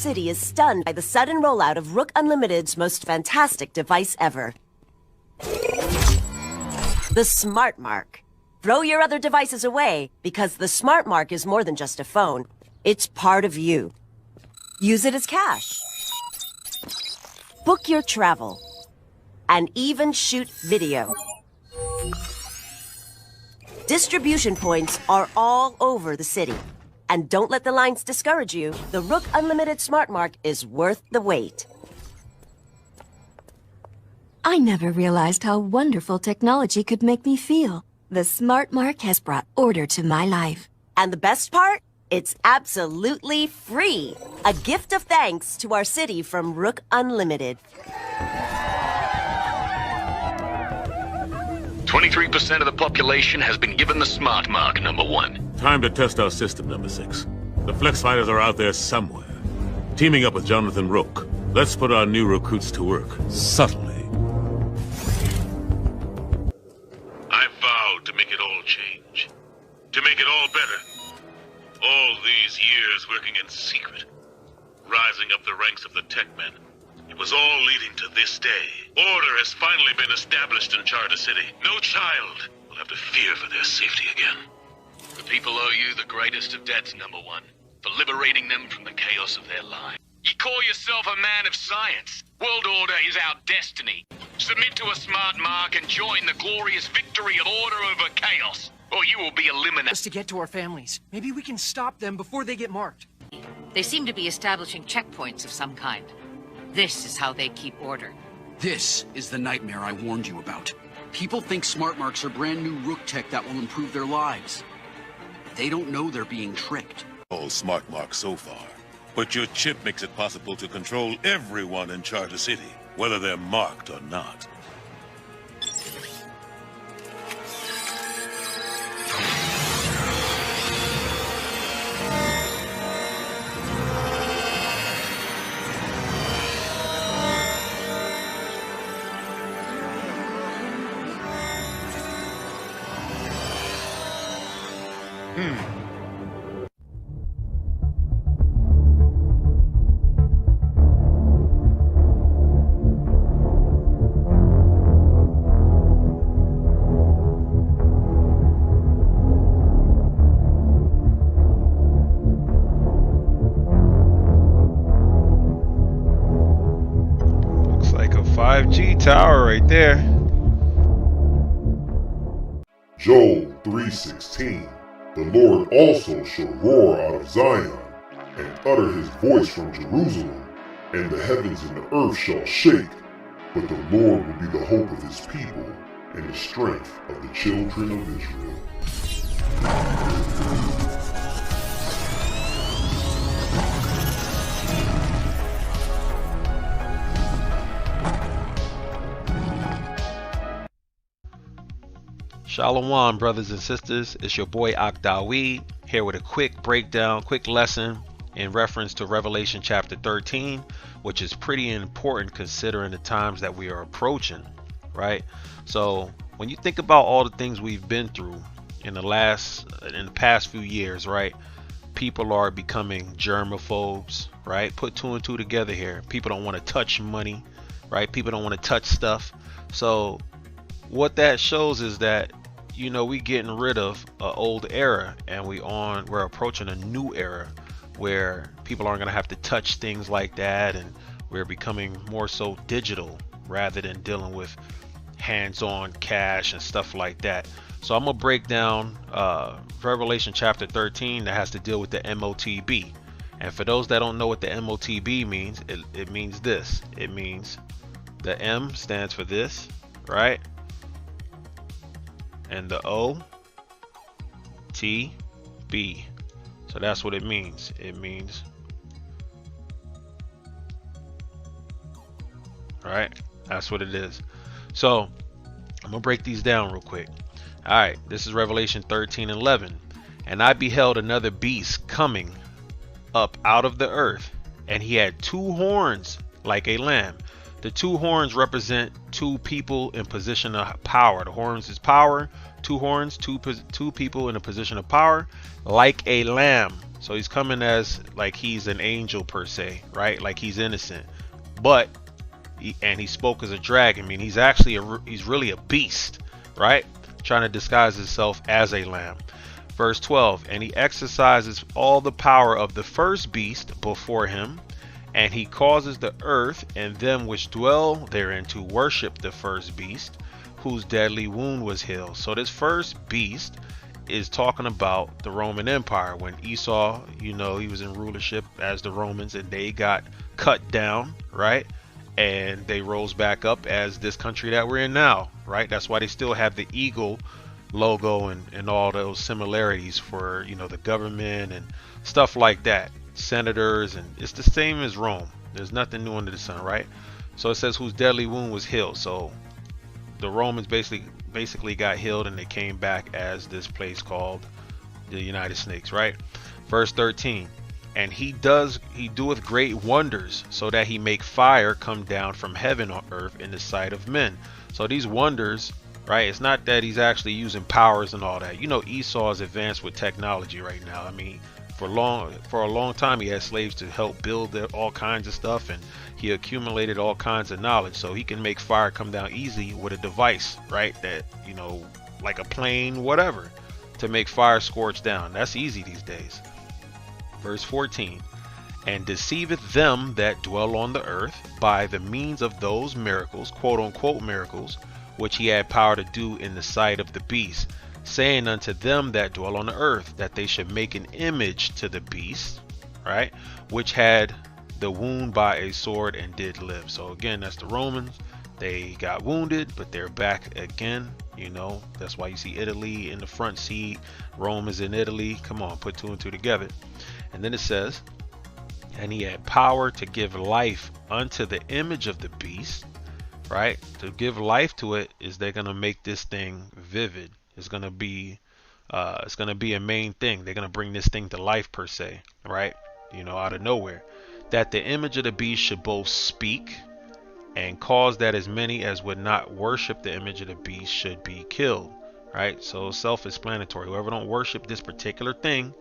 city is stunned by the sudden rollout of Rook Unlimited's most fantastic device ever. The Smart Mark. Throw your other devices away, because the Smart Mark is more than just a phone. It's part of you. Use it as cash. Book your travel. And even shoot video. Distribution points are all over the city. And don't let the lines discourage you. The Rook Unlimited Smart Mark is worth the wait. I never realized how wonderful technology could make me feel. The Smart Mark has brought order to my life. And the best part? It's absolutely free. A gift of thanks to our city from Rook Unlimited. 23% of the population has been given the Smart Mark, number 1. Time to test our system, number 6. The Flex Fighters are out there somewhere. Teaming up with Jonathan Rook. Let's put our new recruits to work, subtly. I vowed to make it all change. To make it all better. All these years working in secret. Rising up the ranks of the tech men. It was all leading to this day. Order has finally been established in Charter City. No child will have to fear for their safety again. The people owe you the greatest of debts, number 1, for liberating them from the chaos of their lives. You call yourself a man of science. World order is our destiny. Submit to a Smart Mark and join the glorious victory of order over chaos, or you will be eliminated. Us to get to our families. Maybe we can stop them before they get marked. They seem to be establishing checkpoints of some kind. This is how they keep order. This is the nightmare I warned you about. People think smart marks are brand new Rook tech that will improve their lives. They don't know they're being tricked. All smart marks so far. But your chip makes it possible to control everyone in Charter City, whether they're marked or not. Looks like a 5G tower right there. Joel 3:16. The Lord also shall roar out of Zion, and utter his voice from Jerusalem, and the heavens and the earth shall shake. But the Lord will be the hope of his people, and the strength of the children of Israel. Shalom, brothers and sisters. It's your boy Ahch Dawid here with a quick breakdown, quick lesson in reference to Revelation chapter 13, which is pretty important considering the times that we are approaching, right? So when you think about all the things we've been through in the past few years, right? People are becoming germaphobes, right? Put 2 and 2 together here. People don't want to touch money, right? People don't want to touch stuff. So what that shows is that, you know, we getting rid of an old era and we're approaching a new era where people aren't going to have to touch things like that, and we're becoming more so digital rather than dealing with hands-on cash and stuff like that. So I'm gonna break down Revelation chapter 13 that has to deal with the MOTB. And for those that don't know what the MOTB means, it means this. It means the M stands for this, right? And the O, T, B. So that's what it means. It means, right? That's what it is. So I'm gonna break these down real quick. All right, this is Revelation 13:11. And I beheld another beast coming up out of the earth, and he had 2 horns like a lamb, The two horns represent two people in position of power. The horns is power. Two horns, two people in a position of power, like a lamb. So he's coming as like he's an angel per se, right? Like he's innocent, but he spoke as a dragon. I mean, he's actually he's really a beast, right? Trying to disguise himself as a lamb. Verse 12, and he exercises all the power of the first beast before him, and he causes the earth and them which dwell therein to worship the first beast, whose deadly wound was healed. So this first beast is talking about the Roman Empire. When Esau, you know, he was in rulership as the Romans, and they got cut down, right? And they rose back up as this country that we're in now, right? That's why they still have the eagle logo and all those similarities for, you know, the government and stuff like that. Senators, and it's the same as Rome. There's nothing new under the sun, right? So it says whose deadly wound was healed. So the Romans basically got healed, and they came back as this place called the United Snakes, right? Verse 13, and he doeth great wonders, so that he make fire come down from heaven on earth in the sight of men. So these wonders, right, it's not that he's actually using powers and all that. You know, Esau is advanced with technology right now. I mean, for a long time he had slaves to help build all kinds of stuff, and he accumulated all kinds of knowledge, so he can make fire come down easy with a device, right? That, you know, like a plane, whatever, to make fire scorch down. That's easy these days. Verse 14, and deceiveth them that dwell on the earth by the means of those miracles, quote unquote miracles, which he had power to do in the sight of the beast, saying unto them that dwell on the earth that they should make an image to the beast, right, which had the wound by a sword and did live. So again, that's the Romans. They got wounded, but they're back again. You know, that's why you see Italy in the front seat. Rome is in Italy. Come on, put two and two together. And then it says, and he had power to give life unto the image of the beast, right? To give life to it is they're going to make this thing vivid. It's going to be a main thing. They're going to bring this thing to life per se, right? You know, out of nowhere. That the image of the beast should both speak and cause that as many as would not worship the image of the beast should be killed, right? So self-explanatory. Whoever don't worship this particular thing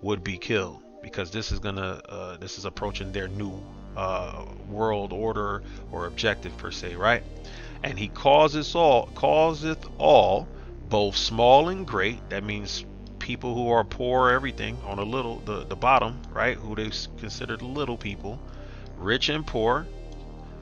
would be killed, because this is approaching their new world order or objective per se, right? And he causeth all, both small and great. That means people who are poor, everything on a little, the bottom, right? Who they consider the little people, rich and poor,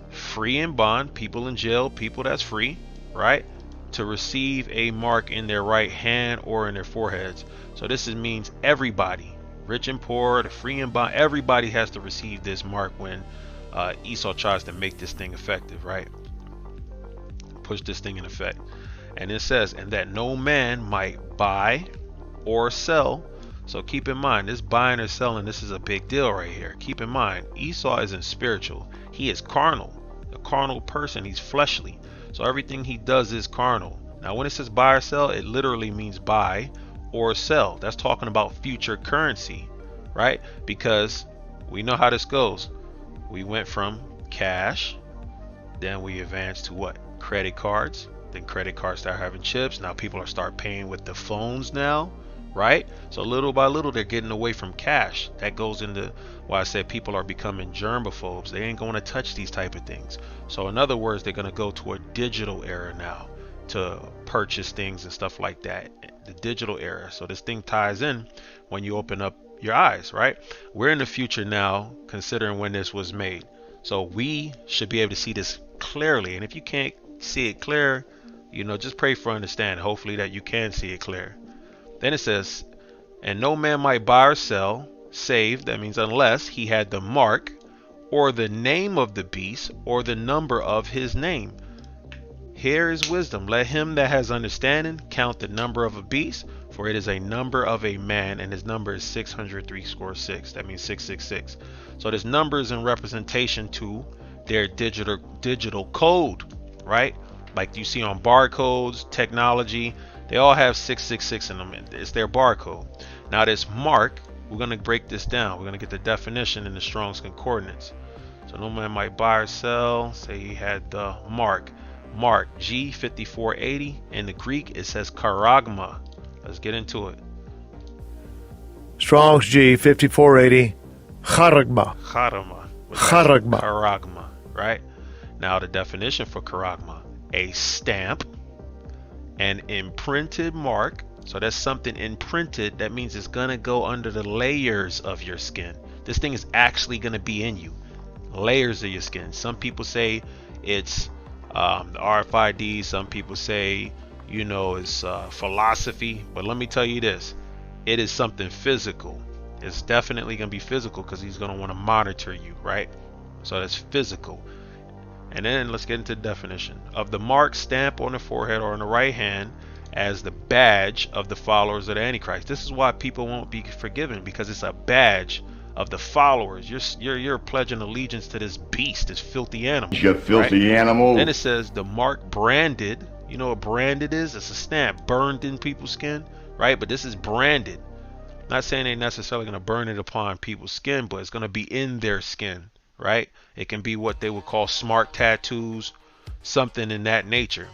free and bond, people in jail, people that's free, right? To receive a mark in their right hand or in their foreheads. So this means everybody, rich and poor, the free and bond, everybody has to receive this mark when Esau tries to make this thing effective, right? Push this thing in effect. And it says, and that no man might buy or sell. So keep in mind, this buying or selling, this is a big deal right here. Keep in mind, Esau isn't spiritual. He is carnal, a carnal person. He's fleshly. So everything he does is carnal. Now, when it says buy or sell, it literally means buy or sell. That's talking about future currency, right? Because we know how this goes. We went from cash, then we advanced to what? Credit cards. Then credit cards start having chips. Now people start paying with the phones now, right? So little by little, they're getting away from cash. That goes into why I said people are becoming germaphobes. They ain't going to touch these type of things. So in other words, they're going to go to a digital era now to purchase things and stuff like that. The digital era. So this thing ties in when you open up your eyes, right? We're in the future now, considering when this was made. So we should be able to see this clearly. And if you can't see it clear, you know, just pray for understanding. Hopefully that you can see it clear. Then it says, and no man might buy or sell, save, that means unless he had the mark or the name of the beast or the number of his name. Here is wisdom. Let him that has understanding count the number of a beast, for it is a number of a man, and his number is 603 That means 666. So this number is in representation to their digital code, right? Like you see on barcodes, technology, they all have 666 in them. It's their barcode. Now this mark, we're going to break this down. We're going to get the definition in the Strong's Concordance. So no man might buy or sell. Say he had the mark. Mark G5480. In the Greek, it says charagma. Let's get into it. Strong's G5480. Charagma. Charagma. Charagma. Charagma. Right? Now the definition for charagma: a stamp, an imprinted mark. So that's something imprinted. That means it's gonna go under the layers of your skin. This thing is actually gonna be in you. Layers of your skin. Some people say it's the RFID. Some people say, you know, it's philosophy. But let me tell you this: it is something physical. It's definitely gonna be physical because he's gonna want to monitor you, right? So that's physical. And then let's get into the definition of the mark, stamp on the forehead or on the right hand as the badge of the followers of the Antichrist. This is why people won't be forgiven, because it's a badge of the followers. You're pledging allegiance to this beast, this filthy animal. You filthy animal. Then it says the mark branded. You know what branded is? It's a stamp burned in people's skin, right? But this is branded. Not saying they're necessarily going to burn it upon people's skin, but it's going to be in their skin, right? It can be what they would call smart tattoos, something in that nature.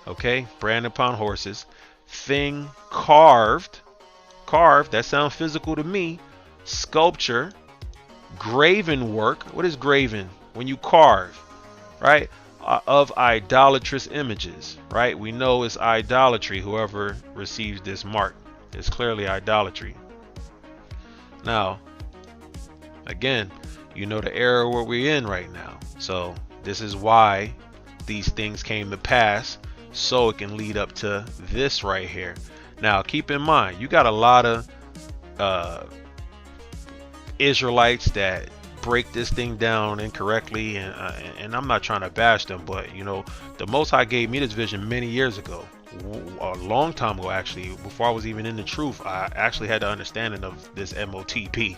Okay, brand upon horses. Thing carved. Carved, that sounds physical to me. Sculpture. Graven work. What is graven? When you carve, right? Of idolatrous images, right? We know it's idolatry. Whoever receives this mark, it's clearly idolatry. Now, again, you know the era where we're in right now. So this is why these things came to pass, so it can lead up to this right here. Now, keep in mind, you got a lot of Israelites that break this thing down incorrectly, and I'm not trying to bash them, but you know, the Most High gave me this vision many years ago, a long time ago actually, before I was even in the truth. I actually had the understanding of this MOTB.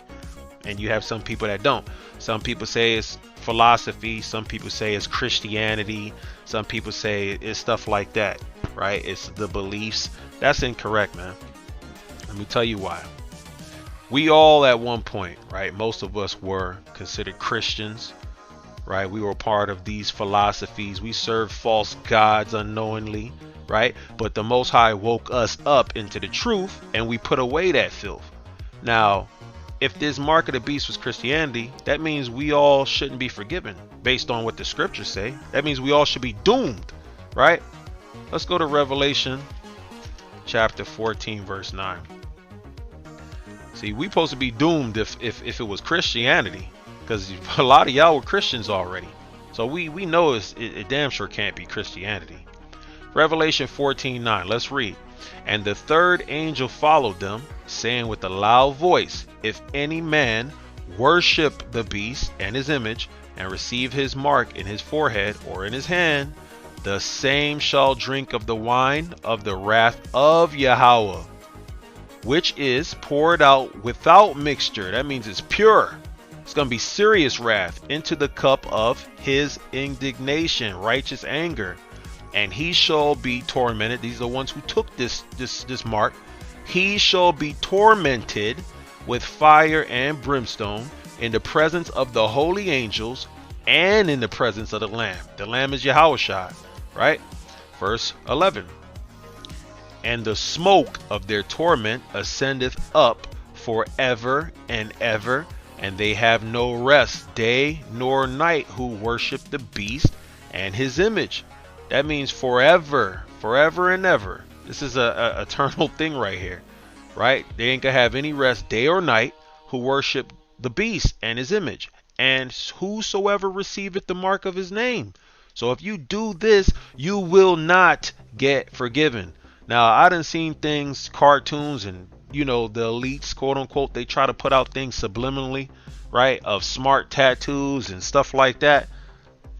And you have some people that don't. Some people say it's philosophy. Some people say it's Christianity. Some people say it's stuff like that, right? It's the beliefs. That's incorrect, man. Let me tell you why. We all at one point, right? Most of us were considered Christians, right? We were part of these philosophies. We served false gods unknowingly, right? But the Most High woke us up into the truth, and we put away that filth. Now, if this mark of the beast was Christianity, that means we all shouldn't be forgiven based on what the scriptures say. That means we all should be doomed, right? Let's go to Revelation chapter 14, verse 9. See, we supposed to be doomed if it was Christianity, because a lot of y'all were Christians already. So we know it damn sure can't be Christianity. Revelation 14:9. Let's read. And the third angel followed them, saying with a loud voice, if any man worship the beast and his image, and receive his mark in his forehead or in his hand, the same shall drink of the wine of the wrath of Yahweh, which is poured out without mixture. That means it's pure. It's going to be serious wrath into the cup of his indignation, righteous anger. And he shall be tormented. These are the ones who took this mark. He shall be tormented with fire and brimstone in the presence of the holy angels and in the presence of the Lamb. The Lamb is Yahushua, right? Verse 11. And the smoke of their torment ascendeth up forever and ever, and they have no rest day nor night who worship the beast and his image. That means forever, forever and ever. This is a eternal thing right here, right? They ain't gonna have any rest day or night who worship the beast and his image, and whosoever receiveth the mark of his name. So if you do this, you will not get forgiven. Now, I done seen things, cartoons, and you know, the elites, quote unquote, they try to put out things subliminally, right? Of smart tattoos and stuff like that.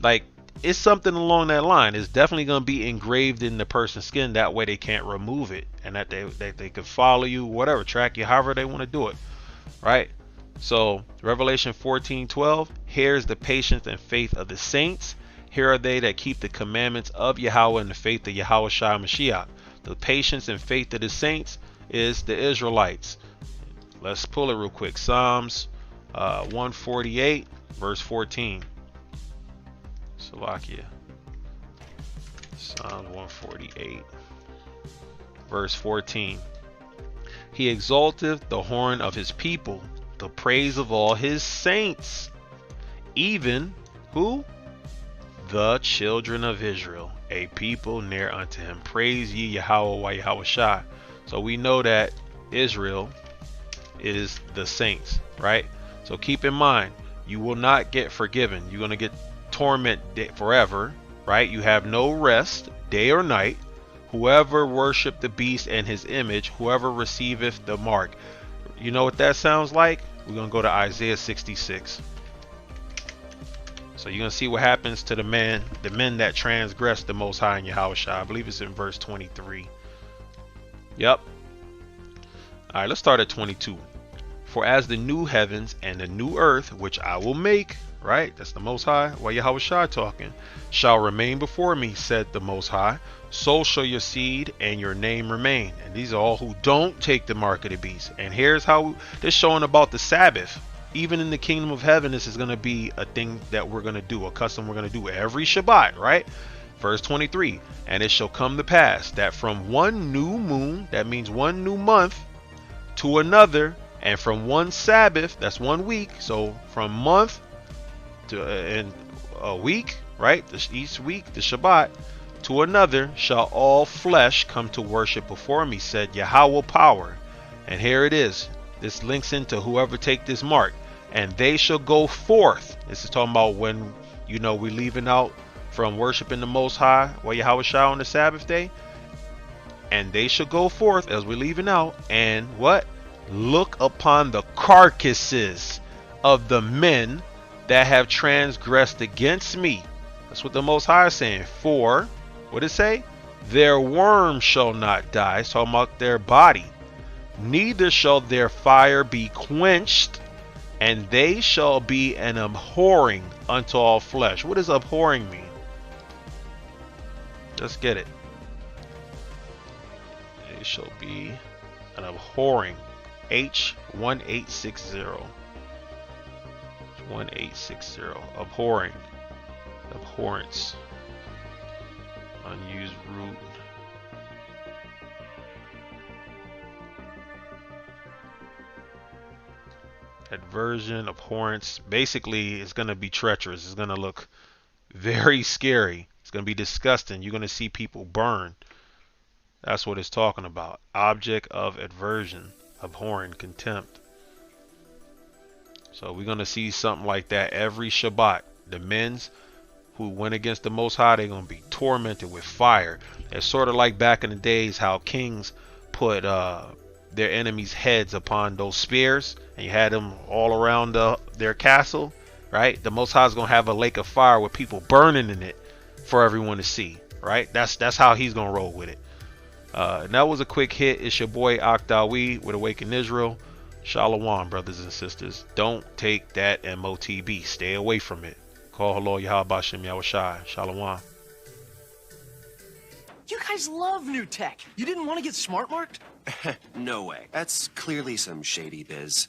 Like, it's something along that line. It's definitely going to be engraved in the person's skin. That way they can't remove it, and that they can follow you, whatever, track you, however they want to do it, right? So Revelation 14:12. Here's the patience and faith of the saints. Here are they that keep the commandments of Yahweh and the faith of Yahushua Mashiach. The patience and faith of the saints is the Israelites. Let's pull it real quick. Psalms 148 verse 14. Slovakia. Psalms 148. Verse 14. He exalteth the horn of his people, the praise of all his saints, even who? The children of Israel, a people near unto him. Praise ye Yahweh Yahweh Shai. So we know that Israel is the saints, right? So keep in mind, you will not get forgiven. You're going to get tormented forever, right? You have no rest, day or night. Whoever worship the beast and his image, whoever receiveth the mark. You know what that sounds like? We're going to go to Isaiah 66. So you're going to see what happens to the men that transgress the Most High in Yahweh Shai. I believe it's in verse 23. Yep. All right, let's start at 22. For as the new heavens and the new earth, which I will make, right? That's the Most High, while Yahweh Shai talking, shall remain before me, said the Most High, so shall your seed and your name remain. And these are all who don't take the mark of the beast. And here's how they're showing about the Sabbath. Even in the kingdom of heaven, this is going to be a thing that we're going to do, a custom we're going to do every Shabbat, right? Verse 23, and it shall come to pass that from one new moon, that means one new month, to another, and from one Sabbath, that's 1 week, so from month to and a week, right? Each week, the Shabbat, to another, shall all flesh come to worship before me, said Yahweh power. And here it is. This links into whoever take this mark. And they shall go forth. This is talking about when, you know, we're leaving out from worshiping the Most High, while Yahweh Shai on the Sabbath day. And they shall go forth as we're leaving out. And what? Look upon the carcasses of the men that have transgressed against me. That's what the Most High is saying. For, what did it say? Their worm shall not die. It's talking about their body. Neither shall their fire be quenched. And they shall be an abhorring unto all flesh. What does abhorring mean? Let's get it. They shall be an abhorring. H1860. 1860. Abhorring. Abhorrence. Unused root. Aversion, abhorrence. Basically, it's going to be treacherous. It's going to look very scary. It's going to be disgusting. You're going to see people burn. That's what it's talking about. Object of aversion, abhorring, contempt. So we're going to see something like that every Shabbat. The men's who went against the Most High, they're going to be tormented with fire. It's sort of like back in the days how kings put their enemies' heads upon those spears, and you had them all around their castle, right? The Most High is going to have a lake of fire with people burning in it for everyone to see, right? That's how he's going to roll with it. And that was a quick hit. It's your boy Ahch Dawid with Awaken Israel. Shalom, brothers and sisters. Don't take that MOTB. Stay away from it. Call hello Yahweh Bashem Yahweh Shai. Shalom. You guys love new tech. You didn't want to get smart marked? No way. That's clearly some shady biz.